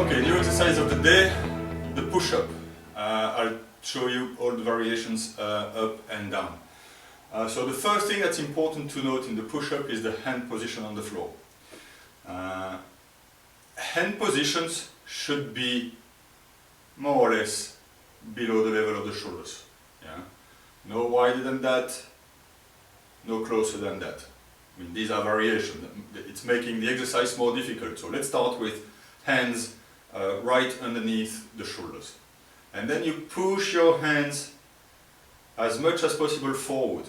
Okay, new exercise of the day, the push-up. I'll show you all the variations up and down. So the first thing that's important to note in the push-up is the hand position on the floor. Hand positions should be more or less below the level of the shoulders. Yeah? No wider than that, no closer than that. I mean, these are variations. It's making the exercise more difficult. So let's start with hands right underneath the shoulders. And then you push your hands as much as possible forward.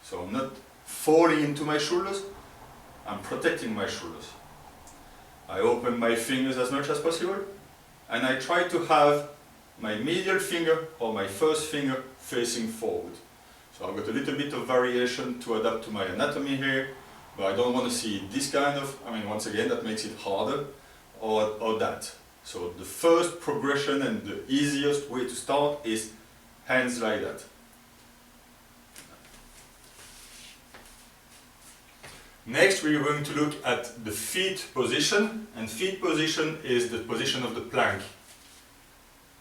So I'm not falling into my shoulders, I'm protecting my shoulders. I open my fingers as much as possible, and I try to have my medial finger or my first finger facing forward. So I've got a little bit of variation to adapt to my anatomy here, but I don't want to see this kind of, once again, that makes it harder, or that. So the first progression and the easiest way to start is hands like that. Next, we're going to look at the feet position, and feet position is the position of the plank.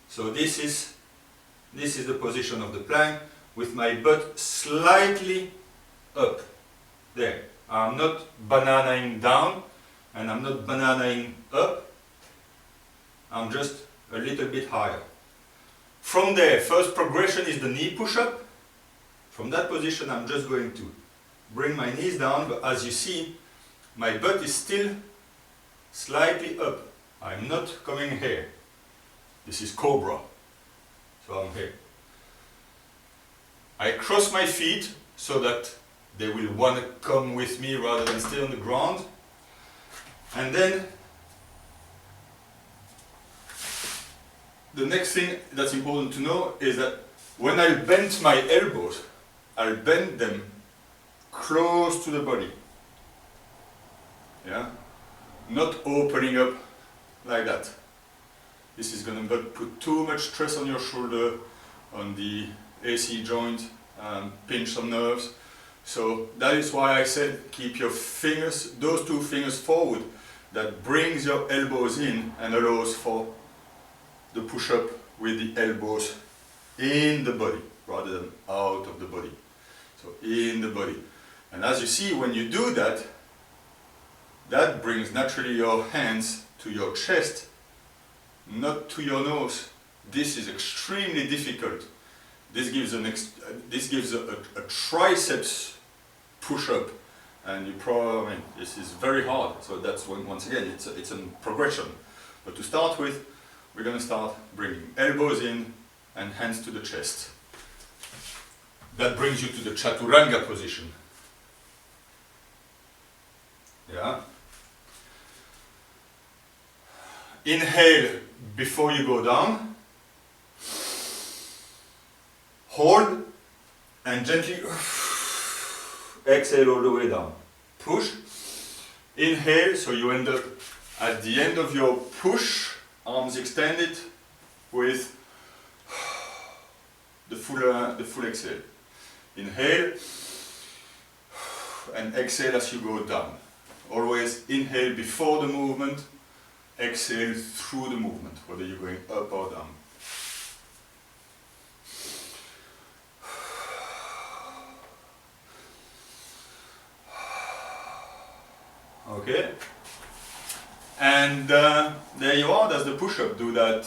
So this is the position of the plank with my butt slightly up. There. I'm not bananaing down and I'm not bananaing up. I'm just a little bit higher. From there, first progression is the knee push-up. From that position, I'm just going to bring my knees down, but as you see, my butt is still slightly up. I'm not coming here. This is cobra. So I'm here. I cross my feet so that they will want to come with me rather than stay on the ground. And then the next thing that's important to know is that when I bend my elbows, I'll bend them close to the body. Yeah? Not opening up like that. This is going to put too much stress on your shoulder, on the AC joint, pinch some nerves. So that is why I said keep your fingers, those two fingers forward. That brings your elbows in and allows for the push-up with the elbows in the body rather than out of the body. So in the body. And as you see, when you do that, that brings naturally your hands to your chest, not to your nose. This is extremely difficult. This gives a triceps push-up, and you probably, this is very hard. So that's once again, it's a progression. But to start with, we're going to start bringing elbows in and hands to the chest. That brings you to the chaturanga position. Yeah. Inhale before you go down. Hold and gently exhale all the way down. Push. Inhale, so you end up at the end of your push, arms extended with the full exhale. Inhale and exhale as you go down. Always inhale before the movement, exhale through the movement, whether you're going up or down. Okay, and there you are, that's the push-up. Do that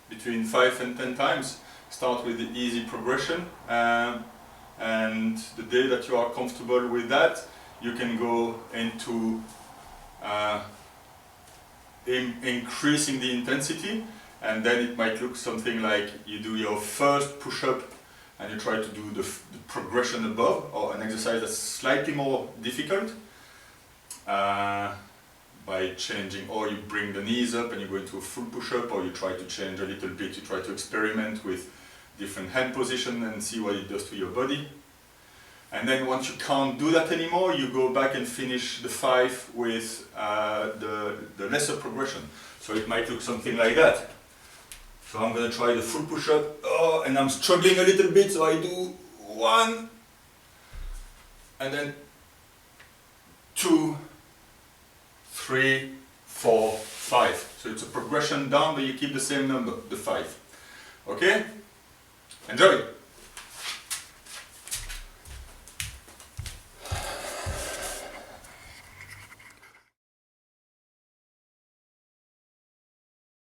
between 5 and 10 times. Start with the easy progression, and the day that you are comfortable with that, you can go into increasing the intensity, and then it might look something like you do your first push-up and you try to do the progression above, or an exercise that's slightly more difficult. By changing, or you bring the knees up and you go into a full push-up, or you try to change a little bit, you try to experiment with different hand position and see what it does to your body. And then once you can't do that anymore, you go back and finish the 5 with the lesser progression. So it might look something like that. So I'm going to try the full push-up, and I'm struggling a little bit, so I do 1, and then 2, 3, 4, 5. So it's a progression down, but you keep the same number, the 5. Okay? Enjoy!